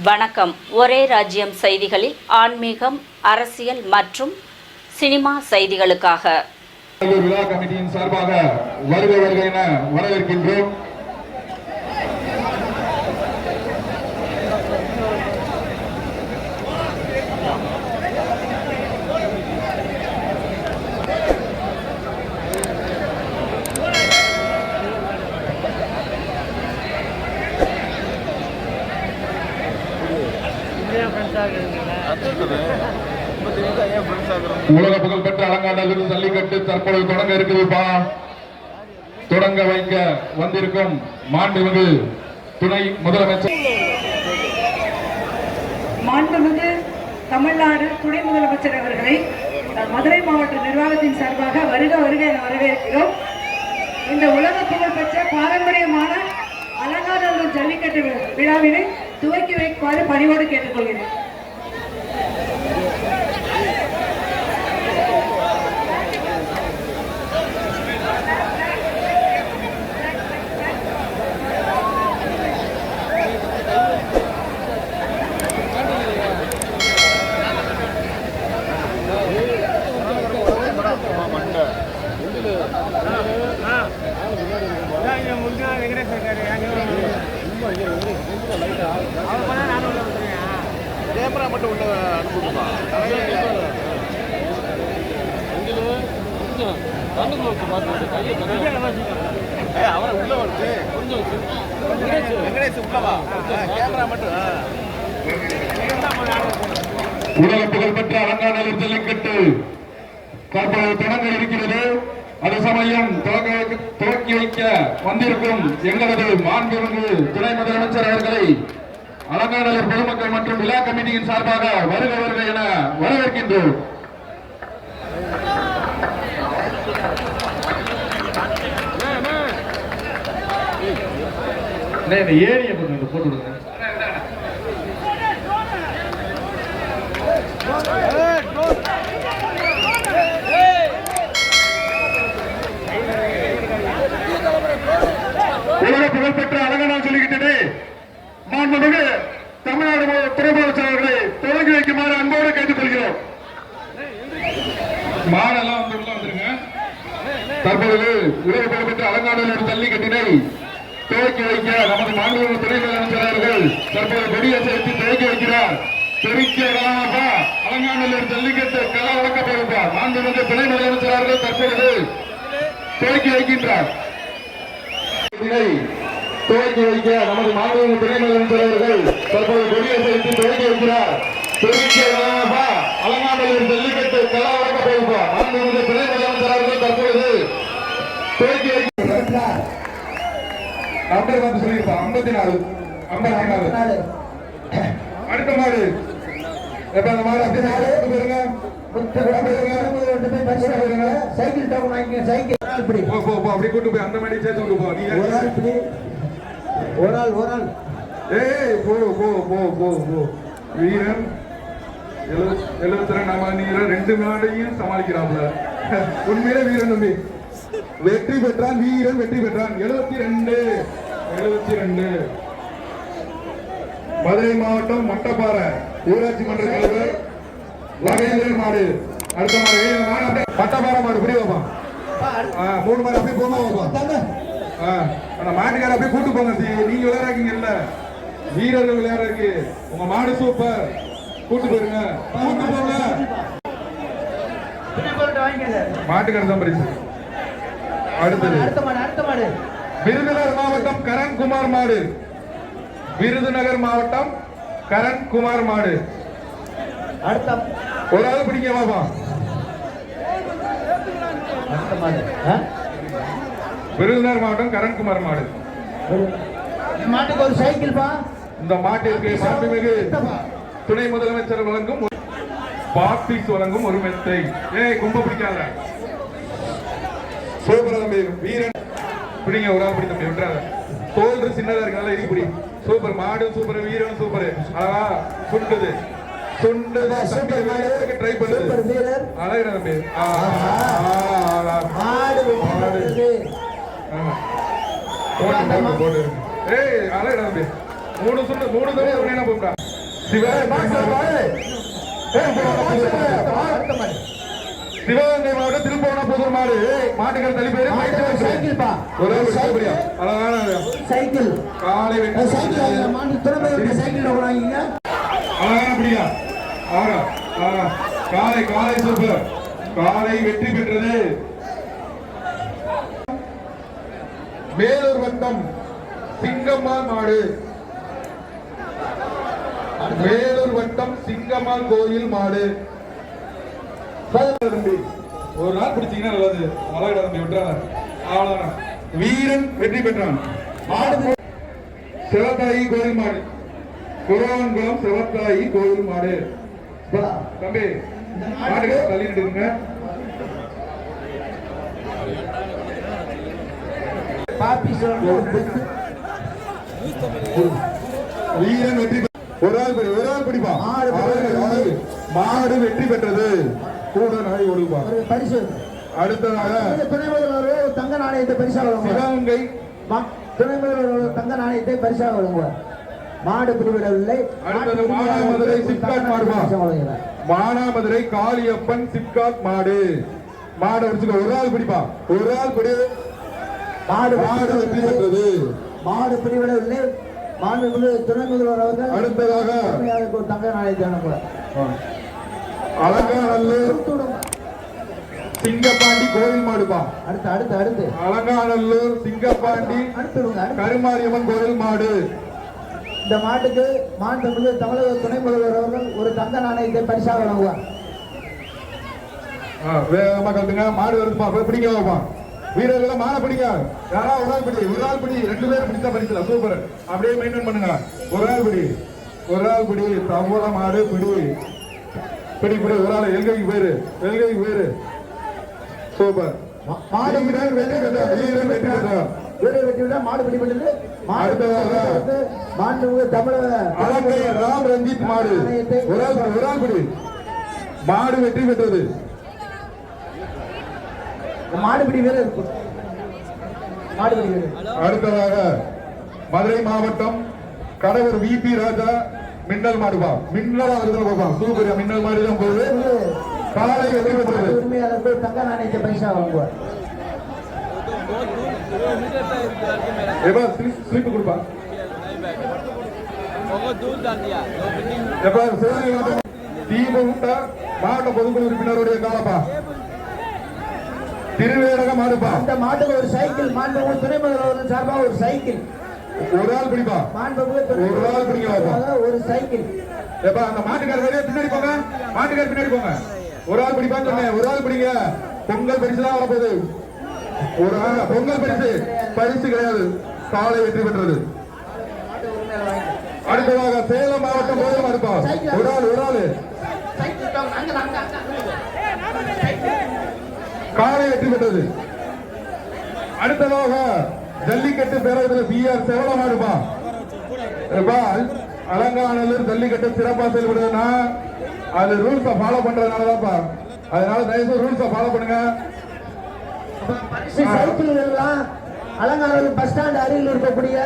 வணக்கம். ஒரே ராஜ்யம் செய்திகளில் ஆன்மீகம், அரசியல் மற்றும் சினிமா செய்திகளுக்காக விழா கமிட்டியின் சார்பாக வருக வருக என வரவேற்கின்றோம். உலக புகழ்பெற்ற அலங்காநல்லூர் ஜல்லிக்கட்டு தற்பொழுது தொடங்க இருக்குதுப்பா. தொடங்க வைக்க வந்திருக்கும் மாண்புமிகு துணை முதலமைச்சர், மாண்புமிகு தமிழ்நாடு துணை முதலமைச்சர் அவர்களை மதுரை மாவட்ட நிர்வாகத்தின் சார்பாக வருக வருக என வரவேற்கிறோம். இந்த உலக புகழ்பெற்ற பாரம்பரியமான அலங்காநல்லூர் ஜல்லிக்கட்டு விழாவினை துவக்கி வைக்குமாறு பணிவோடு கேட்டுக்கொள்கிறேன். கேமரா மட்டும் உள்ள அனுப்புமா அவரை உள்ள வந்து வெங்கடேஷ் உள்ளவா கேமரா மட்டும். உலக புகழ்பெற்ற அலங்காநல்லூர் ஜல்லிக்கட்டு தற்போது தொடங்க இருக்கிறது. அதே சமயம் துவக்கி வைக்க வந்திருக்கும் எங்களது மாண்புமிகு துணை முதலமைச்சர் அவர்களை அலங்காநல்லூர் பொதுமக்கள் மற்றும் விழா கமிட்டியின் சார்பாக வருக வருக என வரவேற்கின்றோம். ஏரியை போட்டு விடுங்க. உலக புகழ்பெற்ற அலங்காநல்லூர் ஜல்லிக்கட்டு மாண்புமிகு தமிழ்நாடு துணை முதலமைச்சர் அவர்களை தொடங்கி வைக்குமாறு அன்போடு கேட்டுக்கொள்கிறோம். மாடெல்லாம் வந்து உள்ள வந்துருங்க. தற்போது உலக புகழ்பெற்ற அலங்காநல்லூர் ஜல்லிக்கட்டினை துவக்கி வைக்க நமது மாண்புமிகு துணை முதலமைச்சர் அவர்கள் தற்போது கொடியை சேர்த்து துவக்கி வைக்கிறார். பெருக்கிய அலங்காநல்லூர் ஜல்லிக்கட்டு கள வழக்க போகிறார். மாண்புமிகு துணை முதலமைச்சர் அவர்கள் தற்போது துவக்கி வைக்கின்றார். துவக்கி வைக்க நமது மாண்புமிகு துணை முதலமைச்சர் அவர்கள் தற்போது கொடியை சேர்த்து துவக்கி வைக்கிறார். பெருக்கிய அலங்காநல்லூர் ஜல்லிக்கட்டு கள வழக்க போகிறார். மாண்புமிகு துணை முதலமைச்சர் அவர்கள் தற்போது துவக்கி வைக்கிறார். நம்பர் வந்து சொல்லியிருப்பா 54 அடுத்த மாடு எப்ப அந்த மாடு அப்படியே சைக்கிள் டவுன் வாங்கிக்க. சைக்கிள் அப்படி கூட்டு போய் அந்த மாதிரி சேர்த்து கொண்டு போ. நீ ஒரு ஆள் ஏய் போ போ போ போ போ வீரன் 72 நீரன் 2 நாடையும் சமாளிக்கிறாப்ல. உண்மையிலே வீரன் தம்பி வெற்றி பெற்றான். வீரன் வெற்றி பெற்றான். 72 மதுரை மாவட்டம் மட்டப்பாறை ஊராட்சி மன்ற தலைவர் வகையந்திரன் மாடு. அடுத்த மாடு மட்டப்பாறை மாடு புரிய வைப்பா. 3 மாடு அப்படியே போமா வைப்பா. அந்த மாட்டுக்கார அப்படியே கூட்டு போங்க. நீங்க விளையாடுறீங்கல்ல, வீரர்கள் விளையாடுறீங்க. உங்க மாடு சூப்பர், கூட்டு போயிருங்க. கூட்டு போங்க. மாட்டுக்கார தான் பரிசு. அடுத்தது விருதுநகர் மாவட்டம் கரண்குமார் மாடு. விருதுநகர் மாவட்டம் கரண்குமார் மாடு. ஒரு ஆள் பிடிக்க பாப்பா. விருதுநகர் மாவட்டம் கரண்குமார் மாடு. மாட்டுக்கு ஒரு சைக்கிள் பா. இந்த மாட்டிற்கு மாண்புமிகு துணை முதலமைச்சர் வழங்கும் பாப்பீஸ் வழங்கும் ஒரு மெத்தை. கும்ப பிடிக்காத சூப்பர் வீரன் பிடிங்க. ஒரு ஆள் பிடி தம்பி விட்டுறாங்க. தோல் சின்னதா இருக்கனால இடி பிடி. சூப்பர் மாடு சூப்பர், வீரன் சூப்பர். அழகா சுண்டுது ட்ரை பண்ணுது. அழகு தம்பி. போட்டு போட்டு. ஏய் அழகு தம்பி. 3 தடவை என்ன போட்டா சிவகங்கை மாவட்டம் திருப்போணப்புதூர் மாடு மாட்டுகள் தள்ளி பேரு சைக்கிள்ப்பா ஒரு அழகான சைக்கிள் காலை சைக்கிள் மாட்டு துறவை சைக்கிள் வாங்கிங்க அழகான பிடியா காலை காலை சூப்பர் காலை வெற்றி பெற்றது மேலூர் வட்டம் சிங்கம்மாள் மாடு வேலூர் வட்டம் சிங்கம்மாள் கோயில் மாடு தம்பி ஒரு நாள் பிடிச்சீங்கன்னா நல்லது அழகா தம்பி விட்டுறாங்க அவ்வளவுதான் வீரன் வெற்றி பெற்றான் சிவத்தாயி கோயில் மாடு குரவான்குளம் சிவத்தாயி கோயில் மாடு தம்பி மாடுகளை தள்ளிட்டு இருக்குங்க வீரன் வெற்றி ஒரு ஆள் பிடிப்பா மாடு வெற்றி பெற்றது கூட நாய் ஒழுப்பா பரிசு அடுத்ததாக துணை முதல்வர் தங்க நாணயத்தை பரிசாக வழங்குவார் சிவகங்கை துணை முதல்வர் தங்க நாணயத்தை பரிசாக வழங்குவார் மாடு பிரிவிடவில்லை அடுத்தது மானாமதுரை சிப்காட் மாடுபா மானாமதுரை காளியப்பன் சிப்காட் மாடு மாடு வச்சுக்க ஒரு ஆள் பிடிப்பா ஒரு ஆள் பிடி மாடு வெற்றி பெற்றது மாடு பிரிவிடவில்லை மாடு துணை முதல்வர் அவர்கள் அடுத்ததாக ஒரு தங்க நாணயத்தை வழங்குவார் அலங்காநல்லூர் சிங்கப்பாண்டி கோயில் மாடுபா அடுத்து அடுத்து அடுத்து அலங்காநல்லூர் சிங்கப்பாண்டி கருமாரியம்மன் கோயில் மாடு இந்த மாட்டுக்கு மாண்புமிகு தமிழக துணை முதல்வர் அவர்கள் ஒரு தங்க நாணயத்தை பரிசாக வழங்குவார் வேகமா கட்டுங்க மாடு வருதுப்பா போய் பிடிக்க வைப்பா வீரர்கள் மாலை பிடிங்க யாரா ஒரு ஆள் பிடி 2 பேரும் பிடிச்சா பரிசு சூப்பர் அப்படியே மெயின்டைன் பண்ணுங்க ஒரு ஆள் பிடி தவள மாடு பிடி ஒரு ஆள் எல்கைக்கு பேரு சூப்பர் மாடு வெற்றி பெற்றார் மாடு பிடிபட்டது மாண்புமிகு தமிழக ராம் ரஞ்சித் மாடு ஒரு ஆள் பிடி மாடு வெற்றி பெற்றது மாடுபிடி வீரர் மாடுபிடி வீரர் அடுத்ததாக மதுரை மாவட்டம் கடவுர் விபி ராஜா மின்னல் மாடுபா மின்னலா வருது சூப்பரியா மின்னல் மாடு தான் போகுது காலை வெற்றி பெற்றது உரிமையாளர்கள் தங்க நாணயத்தை பரிசா வாங்குவார் ஸ்லிப் கொடுப்பா தீபகுட்ட மாவட்ட பொதுக்குழு உறுப்பினருடைய காலப்பா திருவேடக மாடுப்பா அந்த மாட்டுக்கு ஒரு சைக்கிள் மாண்புமிகு துணை முதல்வர் சார்பாக ஒரு சைக்கிள் ஒரு ஆள் பிடிப்பா ஒரு ஆள் பிடிக்க ஒரு சைக்கிள் எப்பா அந்த மாட்டுக்கார வெளியே பின்னாடி போங்க மாட்டுக்கார பின்னாடி போங்க ஒரு ஆள் பிடிப்பான்னு சொன்னேன் ஒரு ஆள் பிடிங்க பொங்கல் பரிசு தான் வரப்போகுது ஒரு பொங்கல் பரிசு கிடையாது காலை வெற்றி பெற்றது அடுத்ததாக சேலம் மாவட்டம் போதும் இருப்பா ஒரு ஆள் காலை வெற்றி பெற்றது அடுத்ததாக ஜல்லிக்கட்டு பேரவையில் பிஆர் செவலமாடுப்பா அலங்காநல்லூர் ஜல்லிக்கட்டு சிறப்பா செயல்படுதுன்னா அது ரூல்ஸை ஃபாலோ பண்றதுனாலதான்ப்பா அதனால தயவுசெய்து ரூல்ஸை ஃபாலோ பண்ணுங்க சைக்கிள் எல்லாம் அலங்காநல்லூர் பஸ் ஸ்டாண்ட் அருகில் இருக்கக்கூடிய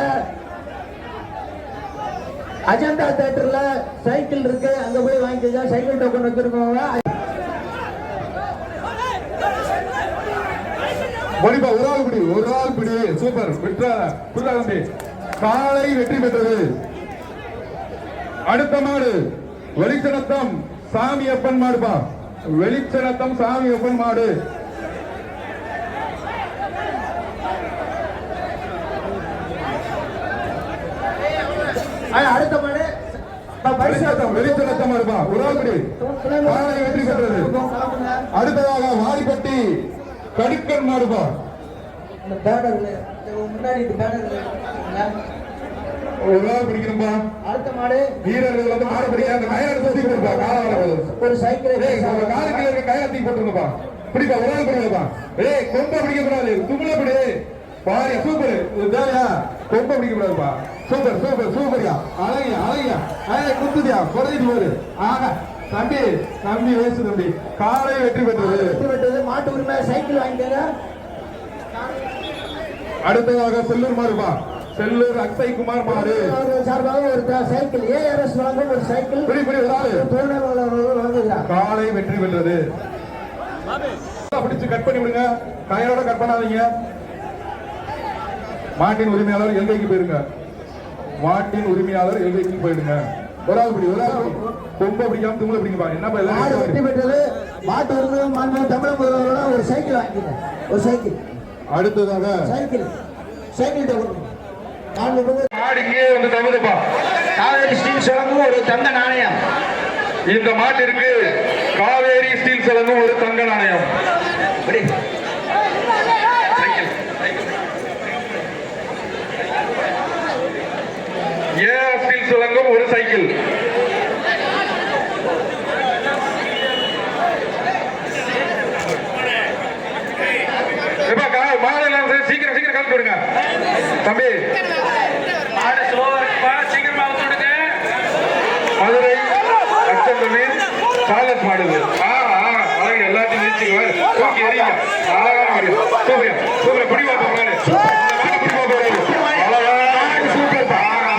அஜந்தா தியேட்டர்ல சைக்கிள் இருக்கு அங்க போய் வாங்கிக்கோங்க சைக்கிள் டோக்கன் வச்சிருக்கோங்க மணிப்பா ஒரு ஆள் பிடி சூப்பர் தம்பி காலை வெற்றி பெற்றது அடுத்த மாடு வெளிச்சனத்தம் சாமியப்பன் மாடுப்பா வெளிச்சனத்தம் சாமியப்பன் மாடு அடுத்த மாடு வெளிச்சனத்தம் மாடுப்பா ஒரு ஆள் பிடி காலை வெற்றி பெற்றது அடுத்ததாக வாடிப்பட்டி கடுக்கன் மாடுபா முன்னாடி ஒரு ஆள் பிடிக்கணும்பா அடுத்த மாடு வீரர்கள் வந்து மாடு பிடிக்க அந்த கயிறு தூக்கி போடுப்பா காலம் ஒரு சைக்கிள் காலுக்கு இருக்க கயிறு தூக்கி போட்டுருங்கப்பா பிடிப்பா ஒரு ஆள் பிடிக்கலப்பா கொம்ப பிடிக்க கூடாது தும்ல பிடி பாரு சூப்பர் தேவையா கொம்ப பிடிக்க கூடாதுப்பா சூப்பர்யா அழகியா குத்துதியா குறைஞ்சிட்டு போரு ஆக தம்பி வயசு தம்பி காலை வெற்றி பெற்றது மாட்டு உரிமை சைக்கிள் வாங்கிக்க அடுத்ததாக செல்லூர் மாடுப்பா செல்லூர் அக்ஷய்குமார் மாடு அவர்கள் சார்பாக ஒரு சைக்கிள் ARS வழங்கும் ஒரு சைக்கிள் புடி புடி ஒரு ஆளு வழங்குகிறார். காலை வெற்றி பெற்றது. பிடிச்சு கட் பண்ணி விடுங்க, கயரோட கட் பண்ணாதீங்க. மாட்டின் உரிமையாளர் எல்கைக்கு போயிருங்க. மாட்டின் உரிமையாளர் எல்கைக்கு போயிடுங்க. ஒரு ஆள் பிடி, ஒரு ஆள் கொம்ப பிடிக்காம தும்பல பிடிங்க. என்ன மாடு வெற்றி பெற்றது. மாட்டு உரிமை மாண்பு தமிழக முதல்வரோட ஒரு சைக்கிள் வாங்கிக்கிறேன். ஒரு சைக்கிள். அடுத்ததாக சைக்கிள் மாடு இங்கே வந்து தகுதுப்பா. காவேரி ஸ்டீல்ஸ் வழங்கும் ஒரு தங்க நாணயம். இந்த மாட்டிற்கு காவேரி ஸ்டீல்ஸ் வழங்கும் ஒரு தங்க நாணயம். AR ஸ்டீல்ஸ் வழங்கும் ஒரு சைக்கிள். மாடு எல்லாம் சீக்கிரம் சீக்கிரம் கலந்து விடுங்க தம்பி. மாடு ஸ்லோவா சீக்கிரமா வந்து விடுங்க. மதுரை அச்சந்தமீர் சாலஸ் மாடுது. அழகு எல்லாத்தையும் நிறுத்திங்க, தூக்கி எறிங்க. அழகா மாடு சூப்பர் சூப்பர். பிடி வாப்பா மாடு, பிடி வாப்பா அழகா சூப்பர்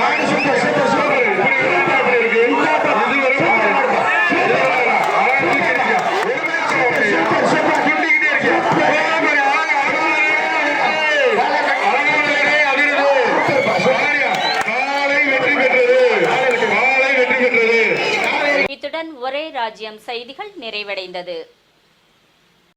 மாடு சூப்பர் சூப்பர் சூப்பர். இப்படி இருக்கு இது வரும் இத்துடன் ஒரே ராஜ்யம் செய்திகள் நிறைவடைந்தது.